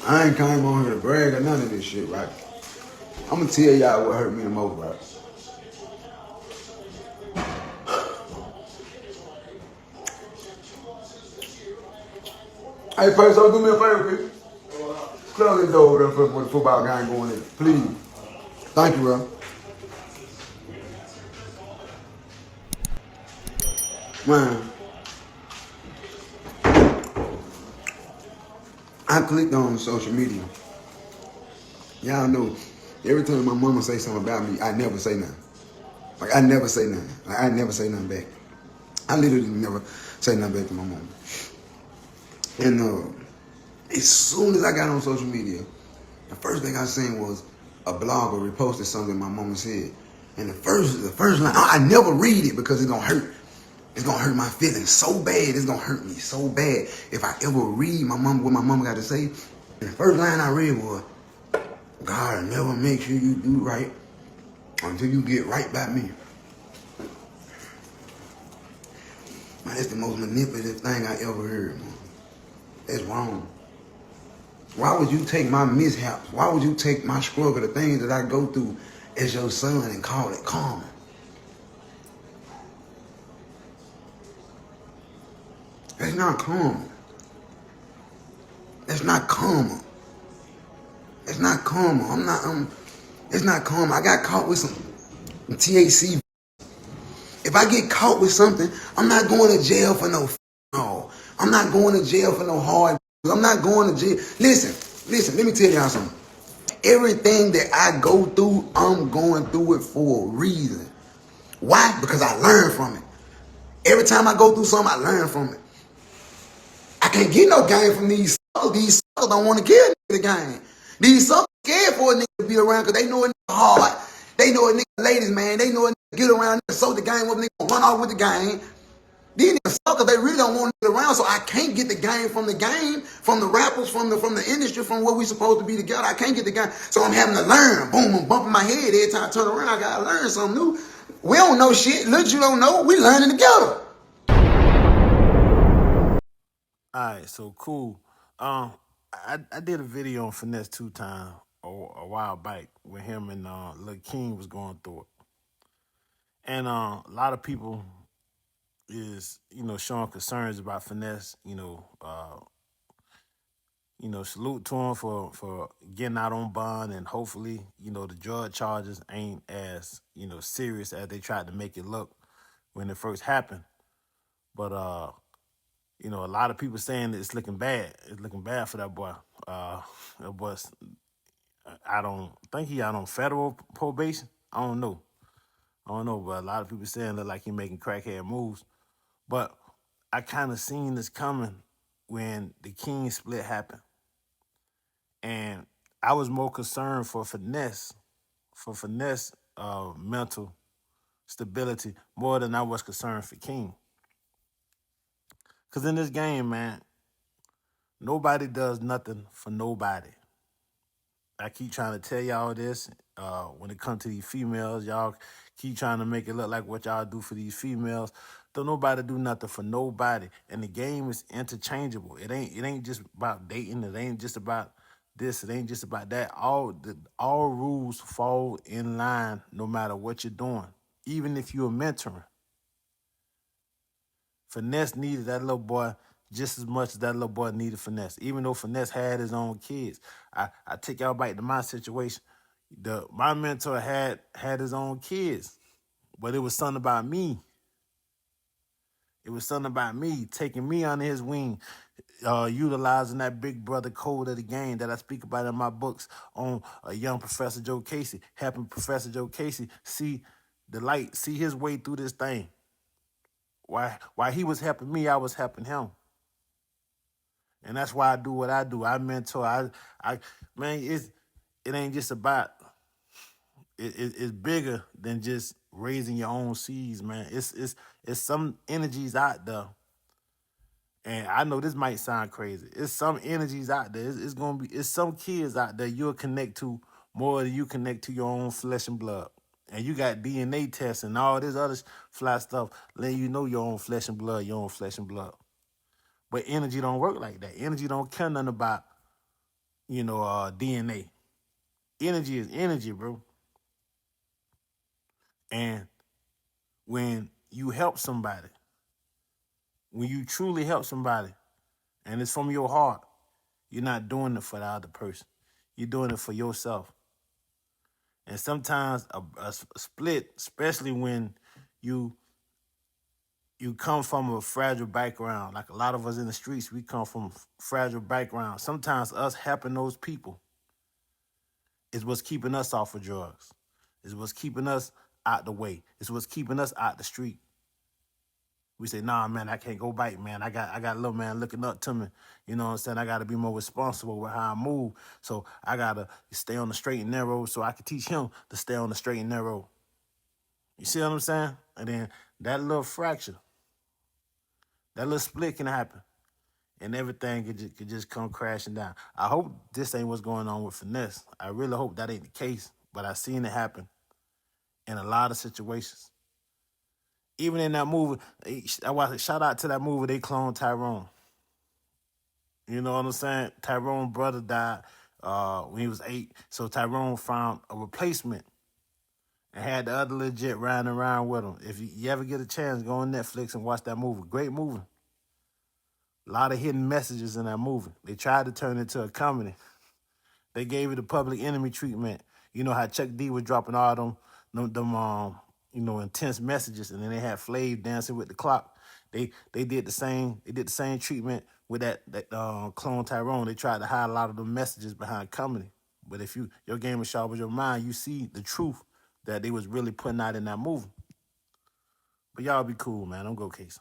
I ain't came on here to brag or none of this shit, right? I'm gonna tell y'all what hurt me the most, right? Hey, Peso, do me a favor, please. Close the door over there for the football game going in, please. Thank you, bro. Man, I clicked on social media. Y'all know, every time my mama say something about me, I never say nothing. Like, I never say nothing. Like, I never say nothing back. I literally never say nothing back to my mama. And as soon as I got on social media, the first thing I seen was a blogger reposted something my mama said. And the first line, I never read it because it's gonna hurt. It's gonna hurt my feelings so bad. It's gonna hurt me so bad if I ever read what my mama got to say. And the first line I read was, God never make sure you do right until you get right by me. Man, that's the most manipulative thing I ever heard, man. That's wrong. Why would you take my mishaps? Why would you take my struggle, the things that I go through as your son and call it karma? That's not karma. That's not karma. It's not karma. It's not karma. I got caught with some THC. If I get caught with something, I'm not going to jail for no. I'm not going to jail for no hard. I'm not going to jail. Listen, let me tell y'all something. Everything that I go through, I'm going through it for a reason. Why? Because I learn from it. Every time I go through something, I learn from it. I can't get no game from these suckers. These suckers don't want to kill the game. These suckers scared for a nigga to be around because they know a nigga hard. They know a nigga ladies, man. They know a nigga get around and soak the game up, nigga run off with the game. These niggas suckers, they really don't want to get around, so I can't get the game, from the rappers, from the industry, from where we supposed to be together. I can't get the game, so I'm having to learn. Boom, I'm bumping my head every time I turn around. I gotta learn something new. We don't know shit. Look, you don't know. We learning together. All right, so cool. I did a video on Finesse 2 times a while back when him and Lil King was going through it, and a lot of people is showing concerns about Finesse. Salute to him for getting out on bond, and hopefully the drug charges ain't as serious as they tried to make it look when it first happened. But a lot of people saying that it's looking bad. It's looking bad for that boy. That boy's, I don't think he out on federal probation. I don't know, but a lot of people saying look like he making crackhead moves. But I kind of seen this coming when the King split happened, and I was more concerned for Finesse, mental stability more than I was concerned for King. Cause in this game, man, nobody does nothing for nobody. I keep trying to tell y'all this. When it comes to these females, y'all keep trying to make it look like what y'all do for these females. Don't nobody do nothing for nobody. And the game is interchangeable. It ain't just about dating. It ain't just about this. It ain't just about that. All rules fall in line no matter what you're doing. Even if you're mentoring. Finesse needed that little boy just as much as that little boy needed Finesse. Even though Finesse had his own kids. I take y'all back to my situation. My mentor had his own kids, but it was something about me. It was something about me, taking me under his wing, utilizing that big brother code of the game that I speak about in my books on a young Professor Jokasey, helping Professor Jokasey see the light, see his way through this thing. While he was helping me, I was helping him. And that's why I do what I do. I mentor. Man, it ain't just about. It's bigger than just raising your own seeds, man. It's some energies out there, and I know this might sound crazy. It's some energies out there. It's some kids out there you'll connect to more than you connect to your own flesh and blood. And you got DNA tests and all this other fly stuff letting you know your own flesh and blood, your own flesh and blood. But energy don't work like that. Energy don't care nothing about, DNA. Energy is energy, bro. And when you help somebody, when you truly help somebody, and it's from your heart, you're not doing it for the other person. You're doing it for yourself. And sometimes a split, especially when you you come from a fragile background, like a lot of us in the streets, we come from fragile backgrounds. Sometimes us helping those people is what's keeping us off of drugs. Is what's keeping us out the way. It's what's keeping us out the street. We say, nah, man, I can't go bite, man. I got a little man looking up to me. You know what I'm saying? I got to be more responsible with how I move. So I got to stay on the straight and narrow so I can teach him to stay on the straight and narrow. You see what I'm saying? And then that little fracture, that little split can happen. And everything could just come crashing down. I hope this ain't what's going on with Finesse. I really hope that ain't the case. But I seen it happen in a lot of situations. Even in that movie, shout out to that movie, they cloned Tyrone. You know what I'm saying? Tyrone's brother died when he was 8. So Tyrone found a replacement and had the other legit riding around with him. If you ever get a chance, go on Netflix and watch that movie. Great movie. A lot of hidden messages in that movie. They tried to turn it into a comedy. They gave it a public enemy treatment. You know how Chuck D was dropping all them intense messages, and then they had Flav dancing with the clock. They did the same. They did the same treatment with that clone Tyrone. They tried to hide a lot of the messages behind comedy. But if your game is sharp as your mind, you see the truth that they was really putting out in that movie. But y'all be cool, man. Don't go Case.